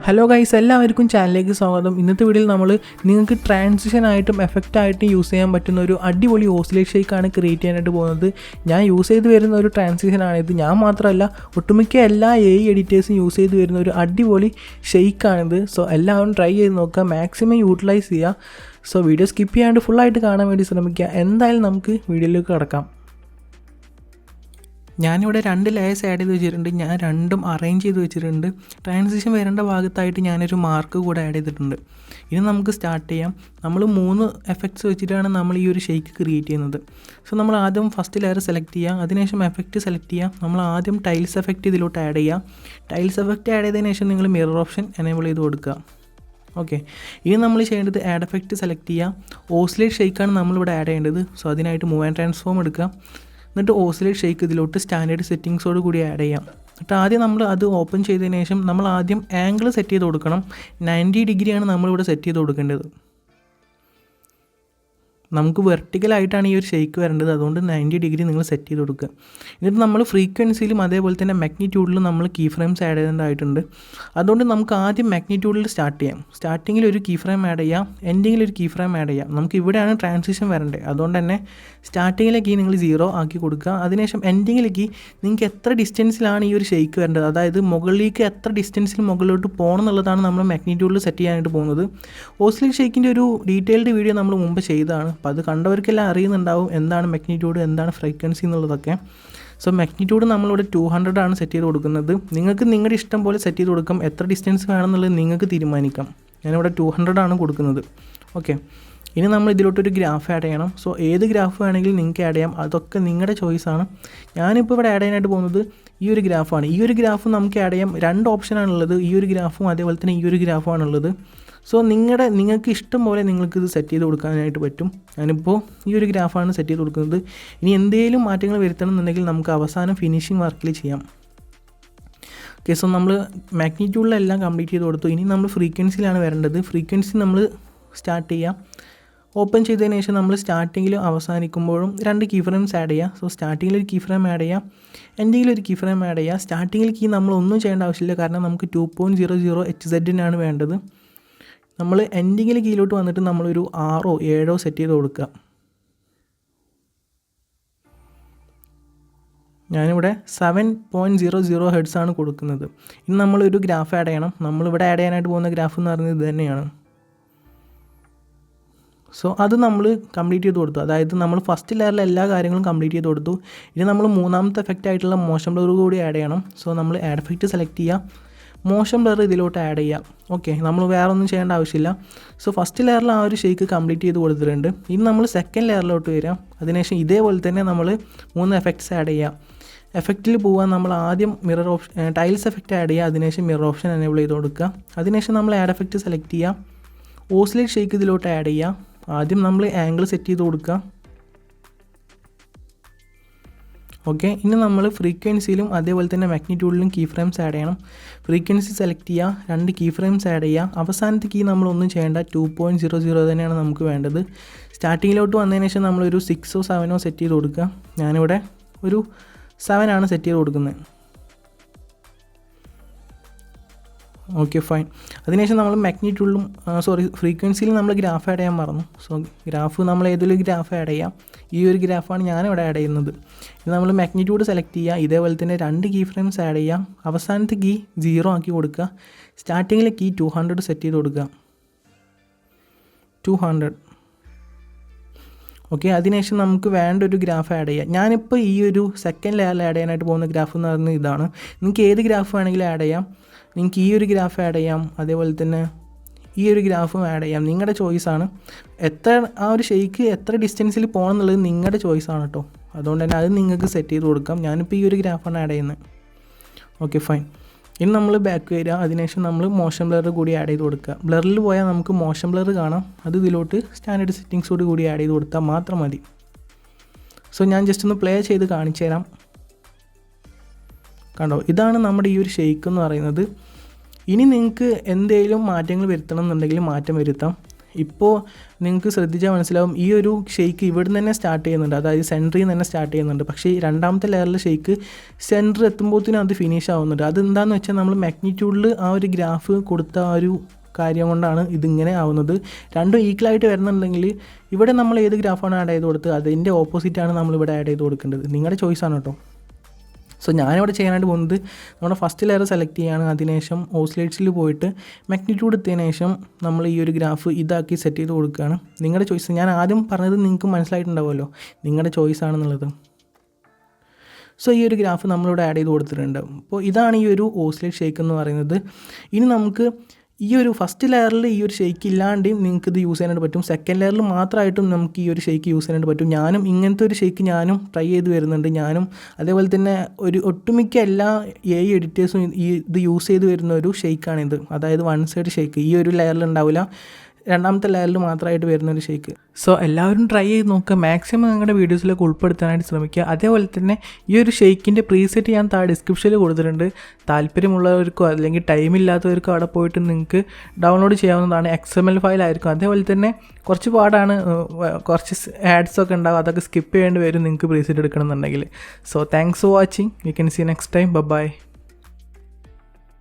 Hello guys, എല്ലാവർക്കും ചാനലിലേക്ക് സ്വാഗതം. ഇന്നത്തെ വീഡിയോയിൽ നമ്മൾ നിങ്ങൾക്ക് ട്രാൻസിഷൻ ആയിട്ടും എഫക്റ്റ് ആയിട്ടും യൂസ് ചെയ്യാൻ പറ്റുന്ന ഒരു അടിപൊളി ഓസിലേറ്റ് ഷേക്കാണ് ക്രിയേറ്റ് ചെയ്യാനായിട്ട് പോകുന്നത്. ഞാൻ യൂസ് ചെയ്ത് വരുന്ന ഒരു ട്രാൻസിഷനാണിത്. ഞാൻ മാത്രമല്ല, ഒട്ടുമിക്ക എല്ലാ എഡിറ്റേഴ്സും യൂസ് ചെയ്ത് വരുന്ന ഒരു അടിപൊളി ഷേക്കാണിത്. സോ എല്ലാവരും ട്രൈ ചെയ്ത് നോക്കുക, മാക്സിമം യൂട്ടിലൈസ് ചെയ്യുക. സോ വീഡിയോ സ്കിപ്പ് ചെയ്യാണ്ട് ഫുള്ളായിട്ട് കാണാൻ വേണ്ടി ശ്രമിക്കുക. എന്തായാലും നമുക്ക് വീഡിയോയിലേക്ക് കടക്കാം. ഞാനിവിടെ 2 ലെയേഴ്സ് ആഡ് ചെയ്ത് വെച്ചിട്ടുണ്ട്. ഞാൻ രണ്ടും അറേഞ്ച് ചെയ്ത് വെച്ചിട്ടുണ്ട്. ട്രാൻസിഷൻ വരേണ്ട ഭാഗത്തായിട്ട് ഞാനൊരു മാർക്ക് കൂടെ ആഡ് ചെയ്തിട്ടുണ്ട്. ഇനി നമുക്ക് സ്റ്റാർട്ട് ചെയ്യാം. നമ്മൾ 3 എഫക്ട്സ് വെച്ചിട്ടാണ് നമ്മൾ ഈ ഒരു ഷേക്ക് ക്രിയേറ്റ് ചെയ്യുന്നത്. സോ നമ്മൾ ആദ്യം ഫസ്റ്റ് ലെയർ സെലക്ട് ചെയ്യുക, അതിനുശേഷം എഫക്റ്റ് സെലക്ട് ചെയ്യുക. നമ്മൾ ആദ്യം ടൈൽസ് എഫക്റ്റ് ഇതിലോട്ട് ആഡ് ചെയ്യുക. ടൈൽസ് എഫക്റ്റ് ആഡ് ചെയ്തതിന് ശേഷം നിങ്ങൾ മിറർ ഓപ്ഷൻ എനേബിൾ ചെയ്ത് കൊടുക്കുക. ഓക്കെ, ഇനി നമ്മൾ ചെയ്യേണ്ടത് ആഡ് എഫക്റ്റ് സെലക്ട് ചെയ്യുക. ഓസിലേറ്റ് ഷേക്കാണ് നമ്മളിവിടെ ആഡ് ചെയ്യേണ്ടത്. സോ അതിനായിട്ട് മൂവ് ആൻഡ് ട്രാൻസ്ഫോം എടുക്കുക. എന്നിട്ട് ഓസിലേറ്റ് ഷേക്ക് ഇതിലോട്ട് സ്റ്റാൻഡേർഡ് സെറ്റിങ്സോട് കൂടി ആഡ് ചെയ്യാം. എന്നിട്ട് ആദ്യം നമ്മൾ അത് ഓപ്പൺ ചെയ്തതിന് ശേഷം നമ്മൾ ആദ്യം ആംഗിൾ സെറ്റ് ചെയ്ത് കൊടുക്കണം. 90 ഡിഗ്രിയാണ് നമ്മളിവിടെ സെറ്റ് ചെയ്ത് കൊടുക്കേണ്ടത്. നമുക്ക് വെർട്ടിക്കലായിട്ടാണ് ഈ ഒരു ഷേക്ക് വരേണ്ടത്, അതുകൊണ്ട് 90 ഡിഗ്രി നിങ്ങൾ സെറ്റ് ചെയ്ത് കൊടുക്കുക. എന്നിട്ട് നമ്മൾ ഫ്രീക്വൻസിയിലും അതേപോലെ തന്നെ മാഗ്നിറ്റ്യൂഡിലും നമ്മൾ കീ ഫ്രെയിംസ് ആഡ് ചെയ്യേണ്ടതായിട്ടുണ്ട്. അതുകൊണ്ട് നമുക്ക് ആദ്യം മാഗ്നിറ്റ്യൂഡിൽ സ്റ്റാർട്ട് ചെയ്യാം. സ്റ്റാർട്ടിങ്ങിൽ ഒരു കീ ഫ്രെയിം ആഡ് ചെയ്യാം, എൻഡിങ്ങിൽ ഒരു കീ ഫ്രെയിം ആഡ് ചെയ്യാം. നമുക്ക് ഇവിടെയാണ് ട്രാൻസിഷൻ വരേണ്ടത്. അതുകൊണ്ട് തന്നെ സ്റ്റാർട്ടിങ്ങിലെ കീ നിങ്ങൾ 0 ആക്കി കൊടുക്കുക. അതിനുശേഷം എൻഡിങ്ങിലെ കീ നിങ്ങൾക്ക് എത്ര ഡിസ്റ്റൻസിലാണ് ഈ ഒരു ഷേക്ക് വരേണ്ടത്, അതായത് മുകളിലേക്ക് എത്ര ഡിസ്റ്റൻസിൽ മുകളിലോട്ട് പോകണം എന്നുള്ളതാണ് നമ്മൾ മാഗ്നിറ്റ്യൂഡിൽ സെറ്റ് ചെയ്യാനായിട്ട് പോകുന്നത്. ഓസിലേറ്റ് ഷേക്കിൻ്റെ ഒരു ഡീറ്റെയിൽഡ് വീഡിയോ നമ്മൾ മുമ്പ് ചെയ്തതാണ്. അപ്പോൾ അത് കണ്ടവർക്കെല്ലാം അറിയുന്നുണ്ടാവും എന്താണ് മാഗ്നിറ്റ്യൂഡ്, എന്താണ് ഫ്രീക്വൻസി എന്നുള്ളതൊക്കെ. സോ മാഗ്നിറ്റ്യൂഡ് നമ്മളിവിടെ 200 ആണ് സെറ്റ് ചെയ്ത് കൊടുക്കുന്നത്. നിങ്ങൾക്ക് നിങ്ങളുടെ ഇഷ്ടം പോലെ സെറ്റ് ചെയ്ത് കൊടുക്കാം. എത്ര ഡിസ്റ്റൻസ് വേണമെന്നുള്ളത് നിങ്ങൾക്ക് തീരുമാനിക്കാം. ഞാനിവിടെ 200 ആണ് കൊടുക്കുന്നത്. ഓക്കെ, ഇനി നമ്മൾ ഇതിലോട്ടൊരു ഗ്രാഫ് ആഡ് ചെയ്യണം. സോ ഏത് ഗ്രാഫ് വേണമെങ്കിലും നിങ്ങൾക്ക് ആഡ് ചെയ്യാം, അതൊക്കെ നിങ്ങളുടെ ചോയ്സാണ്. ഞാനിപ്പോൾ ഇവിടെ ആഡ് ചെയ്യാനായിട്ട് പോകുന്നത് ഈ ഒരു ഗ്രാഫാണ്. ഈ ഒരു ഗ്രാഫ് നമുക്ക് ആഡ് ചെയ്യാം. 2 ഓപ്ഷനാണുള്ളത്, ഈ ഒരു ഗ്രാഫും അതേപോലെ തന്നെ ഈ ഒരു ഗ്രാഫുമാണുള്ളത്. സോ നിങ്ങൾക്ക് ഇഷ്ടം പോലെ നിങ്ങൾക്കിത് സെറ്റ് ചെയ്ത് കൊടുക്കാനായിട്ട് പറ്റും. ഞാനിപ്പോൾ ഈ ഒരു ഗ്രാഫാണ് സെറ്റ് ചെയ്ത് കൊടുക്കുന്നത്. ഇനി എന്തെങ്കിലും മാറ്റങ്ങൾ വരുത്തണം എന്നുണ്ടെങ്കിൽ നമുക്ക് അവസാനം ഫിനിഷിംഗ് വർക്കിൽ ചെയ്യാം. ഓക്കെ, സോ നമ്മൾ മാഗ്നിറ്റ്യൂഡിലെല്ലാം കംപ്ലീറ്റ് ചെയ്ത് കൊടുത്തു. ഇനി നമ്മൾ ഫ്രീക്വൻസിയിലാണ് വരേണ്ടത്. ഫ്രീക്വൻസി നമ്മൾ സ്റ്റാർട്ട് ചെയ്യാം. ഓപ്പൺ ചെയ്തതിന് ശേഷം നമ്മൾ സ്റ്റാർട്ടിങ്ങിലും അവസാനിക്കുമ്പോഴും 2 കീ ഫ്രെയിംസ് ആഡ് ചെയ്യുക. സോ സ്റ്റാർട്ടിങ്ങിൽ ഒരു കീ ഫ്രെയിം ആഡ് ചെയ്യാം, എൻഡിങ്ങിൽ ഒരു കീ ഫ്രെയിം ആഡ് ചെയ്യുക. സ്റ്റാർട്ടിങ്ങിൽ കീ നമ്മളൊന്നും ചെയ്യേണ്ട ആവശ്യമില്ല, കാരണം നമുക്ക് 2.00 HZ വേണ്ടത്. നമ്മൾ എൻഡിങ്ങിൽ കീഴിലോട്ട് വന്നിട്ട് നമ്മളൊരു 6 7 സെറ്റ് ചെയ്ത് കൊടുക്കുക. ഞാനിവിടെ 7.00 ഹെർട്സ് ആണ് കൊടുക്കുന്നത്. ഇനി നമ്മളൊരു ഗ്രാഫ് ആഡ് ചെയ്യണം. നമ്മളിവിടെ ആഡ് ചെയ്യാനായിട്ട് പോകുന്ന ഗ്രാഫ് എന്ന് പറയുന്നത് ഇത് തന്നെയാണ്. സോ അത് നമ്മൾ കംപ്ലീറ്റ് ചെയ്ത് കൊടുത്തു. അതായത് നമ്മൾ ഫസ്റ്റ് ലെയറിലെ എല്ലാ കാര്യങ്ങളും കംപ്ലീറ്റ് ചെയ്ത് കൊടുത്തു. ഇനി നമ്മൾ മൂന്നാമത്തെ എഫക്റ്റ് ആയിട്ടുള്ള മോഷൻ ബ്ലർ കൂടി ആഡ് ചെയ്യണം. സോ നമ്മൾ ആഡ് എഫക്റ്റ് സെലക്ട് ചെയ്യുക, മോഷൻ ബ്ലർ ഇതിലോട്ട് ആഡ് ചെയ്യാം. ഓക്കെ, നമ്മൾ വേറെ ഒന്നും ചെയ്യേണ്ട ആവശ്യമില്ല. സോ ഫസ്റ്റ് ലെയറിൽ ആ ഒരു ഷേക്ക് കംപ്ലീറ്റ് ചെയ്ത് കൊടുത്തിട്ടുണ്ട്. ഇനി നമ്മൾ സെക്കൻഡ് ലെയറിലോട്ട് വരാം. അതിനുശേഷം ഇതേപോലെ തന്നെ നമ്മൾ 3 എഫക്ട്സ് ആഡ് ചെയ്യാം. എഫക്റ്റിൽ പോകാൻ നമ്മൾ ആദ്യം mirror option tiles effect add ചെയ്യുക. അതിനുശേഷം മിറർ ഓപ്ഷൻ എനേബിൾ ചെയ്ത് കൊടുക്കുക. അതിനുശേഷം നമ്മൾ ആഡ് എഫക്റ്റ് സെലക്ട് ചെയ്യുക, ഓസിലേറ്റ് ഷേക്ക് ഇതിലോട്ട് ആഡ് ചെയ്യുക. ആദ്യം നമ്മൾ ആംഗിൾ സെറ്റ് ചെയ്ത് കൊടുക്കുക. ഓക്കെ, ഇനി നമ്മൾ ഫ്രീക്വൻസിയിലും അതേപോലെ തന്നെ മാഗ്നിറ്റ്യൂഡിലും കീ ഫ്രെയിംസ് ആഡ് ചെയ്യണം. ഫ്രീക്വൻസി സെലക്ട് ചെയ്യുക, 2 കീ ഫ്രെയിംസ് ആഡ് ചെയ്യുക. അവസാനത്തെ കീ നമ്മളൊന്നും ചെയ്യേണ്ട, 2.00 തന്നെയാണ് നമുക്ക് വേണ്ടത്. സ്റ്റാർട്ടിങ്ങിലോട്ട് വന്നതിന് ശേഷം നമ്മളൊരു 6 7 സെറ്റ് ചെയ്ത് കൊടുക്കുക. ഞാനിവിടെ ഒരു 7 ആണ് സെറ്റ് ചെയ്ത് കൊടുക്കുന്നത്. Okay, fine. അതിനുശേഷം നമ്മൾ മാഗ്നിറ്റ്യൂഡിലും ഫ്രീക്വൻസിയിലും നമ്മൾ ഗ്രാഫ് ആഡ് ചെയ്യാൻ മറന്നു. സോ ഗ്രാഫ് നമ്മൾ ഏതൊരു ഗ്രാഫ് ആഡ് ചെയ്യാം. ഈ ഒരു ഗ്രാഫാണ് ഞാനിവിടെ ആഡ് ചെയ്യുന്നത്. ഇത് നമ്മൾ മാഗ്നിറ്റ്യൂഡ് സെലക്ട് ചെയ്യുക, ഇതേപോലെ തന്നെ 2 കീ ഫ്രെയിംസ് ആഡ് ചെയ്യാം. അവസാനത്തെ കീ 0 ആക്കി കൊടുക്കുക. സ്റ്റാർട്ടിങ്ങിലെ കീ 200 സെറ്റ് ചെയ്ത് കൊടുക്കുക. 200. ഓക്കെ, അതിനുശേഷം നമുക്ക് വേണ്ട ഒരു ഗ്രാഫ് ആഡ് ചെയ്യാം. ഞാനിപ്പോൾ ഈ ഒരു സെക്കൻഡ് ലെയറിൽ ആഡ് ചെയ്യാനായിട്ട് പോകുന്ന ഗ്രാഫ് എന്ന് പറയുന്നത് ഇതാണ്. നിങ്ങൾക്ക് ഏത് ഗ്രാഫ് വേണമെങ്കിലും ആഡ് ചെയ്യാം. നിങ്ങൾക്ക് ഈ ഒരു ഗ്രാഫ് ആഡ് ചെയ്യാം, അതേപോലെ തന്നെ ഈ ഒരു ഗ്രാഫും ആഡ് ചെയ്യാം. നിങ്ങളുടെ ചോയ്സാണ്. ആ ഒരു ഷേക്ക് എത്ര ഡിസ്റ്റൻസിൽ പോകണം എന്നുള്ളത് നിങ്ങളുടെ ചോയ്സാണ് കേട്ടോ. അതുകൊണ്ട് തന്നെ അത് നിങ്ങൾക്ക് സെറ്റ് ചെയ്ത് കൊടുക്കാം. ഞാനിപ്പോൾ ഈ ഒരു ഗ്രാഫാണ് ആഡ് ചെയ്യുന്നത്. Okay, fine. ഇനി നമ്മൾ ബാക്ക് വരിക. അതിനുശേഷം നമ്മൾ മോഷൻ ബ്ലർ കൂടി ആഡ് ചെയ്ത് കൊടുക്കുക. ബ്ലറിൽ പോയാൽ നമുക്ക് മോഷൻ ബ്ലർ കാണാം. അത് ഇതിലോട്ട് സ്റ്റാൻഡേർഡ് സെറ്റിങ്സോട് കൂടി ആഡ് ചെയ്ത് കൊടുത്താൽ മാത്രം മതി. സോ ഞാൻ ജസ്റ്റ് ഒന്ന് പ്ലേ ചെയ്ത് കാണിച്ചു തരാം. കണ്ടോ, ഇതാണ് നമ്മുടെ ഈ ഒരു ഷേക്ക് എന്ന് പറയുന്നത്. ഇനി നിങ്ങൾക്ക് എന്തെങ്കിലും മാറ്റങ്ങൾ വരുത്തണം എന്നുണ്ടെങ്കിൽ മാറ്റം വരുത്താം. ഇപ്പോൾ നിങ്ങൾക്ക് ശ്രദ്ധിച്ചാൽ മനസ്സിലാവും ഈ ഒരു ഷെയ്ക്ക് ഇവിടെ തന്നെ സ്റ്റാർട്ട് ചെയ്യുന്നുണ്ട്, അതായത് സെൻറ്ററിൽ നിന്ന് തന്നെ സ്റ്റാർട്ട് ചെയ്യുന്നുണ്ട്. പക്ഷേ ഈ രണ്ടാമത്തെ ലെയറിൽ ഷെയ്ക്ക് സെൻറ്റർ എത്തുമ്പോഴത്തേനും അത് ഫിനിഷ് ആവുന്നുണ്ട്. അതെന്താണെന്ന് വെച്ചാൽ നമ്മൾ മാഗ്നിറ്റ്യൂഡിൽ ആ ഒരു ഗ്രാഫ് കൊടുത്ത ആ ഒരു കാര്യം കൊണ്ടാണ് ഇതിങ്ങനെ ആവുന്നത്. രണ്ടും ഈക്വലായിട്ട് വരുന്നുണ്ടെങ്കിൽ ഇവിടെ നമ്മൾ ഏത് ഗ്രാഫാണ് ആഡ് ചെയ്ത് കൊടുത്തത് അതിൻ്റെ ഓപ്പോസിറ്റാണ് നമ്മളിവിടെ ആഡ് ചെയ്ത് കൊടുക്കേണ്ടത്. നിങ്ങളുടെ ചോയ്സാണ് കേട്ടോ. സോ ഞാനിവിടെ ചെയ്യാനായിട്ട് പോകുന്നത് നമ്മുടെ ഫസ്റ്റ് ലെയർ സെലക്ട് ചെയ്യുകയാണ്. അതിനുശേഷം ഓസിലേറ്റ്സിൽ പോയിട്ട് മാഗ്നിറ്റ്യൂഡ് എത്തിയതിനു ശേഷം നമ്മൾ ഈ ഒരു ഗ്രാഫ് ഇതാക്കി സെറ്റ് ചെയ്ത് കൊടുക്കുകയാണ്. നിങ്ങളുടെ ചോയ്സ്. ഞാൻ ആദ്യം പറഞ്ഞത് നിങ്ങൾക്ക് മനസ്സിലായിട്ടുണ്ടാവുമല്ലോ, നിങ്ങളുടെ ചോയ്സ് ആണെന്നുള്ളത്. സോ ഈ ഒരു ഗ്രാഫ് നമ്മളിവിടെ ആഡ് ചെയ്ത് കൊടുത്തിട്ടുണ്ട്. അപ്പോൾ ഇതാണ് ഈ ഒരു ഓസിലേറ്റ് ഷേക്ക് എന്ന് പറയുന്നത്. ഇനി നമുക്ക് ഈ ഒരു ഫസ്റ്റ് ലെയറിൽ ഈ ഒരു ഷെയ്ക്ക് ഇല്ലാണ്ടും നിങ്ങൾക്ക് ഇത് യൂസ് ചെയ്യാനായിട്ട് പറ്റും. സെക്കൻഡ് ലെയറിൽ മാത്രമായിട്ടും നമുക്ക് ഈ ഒരു ഷെയ്ക്ക് യൂസ് ചെയ്യാനായിട്ട് പറ്റും. ഞാനും ഇങ്ങനത്തെ ഒരു ഷെയ്ക്ക് ട്രൈ ചെയ്ത് വരുന്നുണ്ട്. അതേപോലെ തന്നെ ഒരു ഒട്ടുമിക്ക എല്ലാ എഡിറ്റേഴ്സും ഇത് യൂസ് ചെയ്ത് വരുന്ന ഒരു ഷെയ്ക്കാണിത്. അതായത് വൺ സൈഡ് ഷെയ്ക്ക്. ഈ ഒരു ലെയറിൽ ഉണ്ടാവില്ല, രണ്ടാമത്തെ ലെയറിൽ മാത്രമായിട്ട് വരുന്നൊരു ഷെയ്ക്ക്. സോ എല്ലാവരും ട്രൈ ചെയ്ത് നോക്കുക. മാക്സിമം നിങ്ങളുടെ വീഡിയോസിലേക്ക് ഉൾപ്പെടുത്താനായിട്ട് ശ്രമിക്കുക. അതേപോലെ തന്നെ ഈ ഒരു ഷെയ്ക്കിൻ്റെ പ്രീസെറ്റ് ഞാൻ താഴെ ഡിസ്ക്രിപ്ഷനിൽ കൊടുത്തിട്ടുണ്ട്. താല്പര്യമുള്ളവർക്കോ അല്ലെങ്കിൽ ടൈം ഇല്ലാത്തവർക്കോ അവിടെ പോയിട്ട് നിങ്ങൾക്ക് ഡൗൺലോഡ് ചെയ്യാവുന്നതാണ്. XML ഫയലായിരിക്കും. അതേപോലെ തന്നെ കുറച്ച് പാടാണ്, കുറച്ച് ആഡ്സൊക്കെ ഉണ്ടാകും, അതൊക്കെ സ്കിപ്പ് ചെയ്യേണ്ടി വരും നിങ്ങൾക്ക് പ്രീസെറ്റ് എടുക്കണമെന്നുണ്ടെങ്കിൽ. So thanks for watching. You can see next time. By.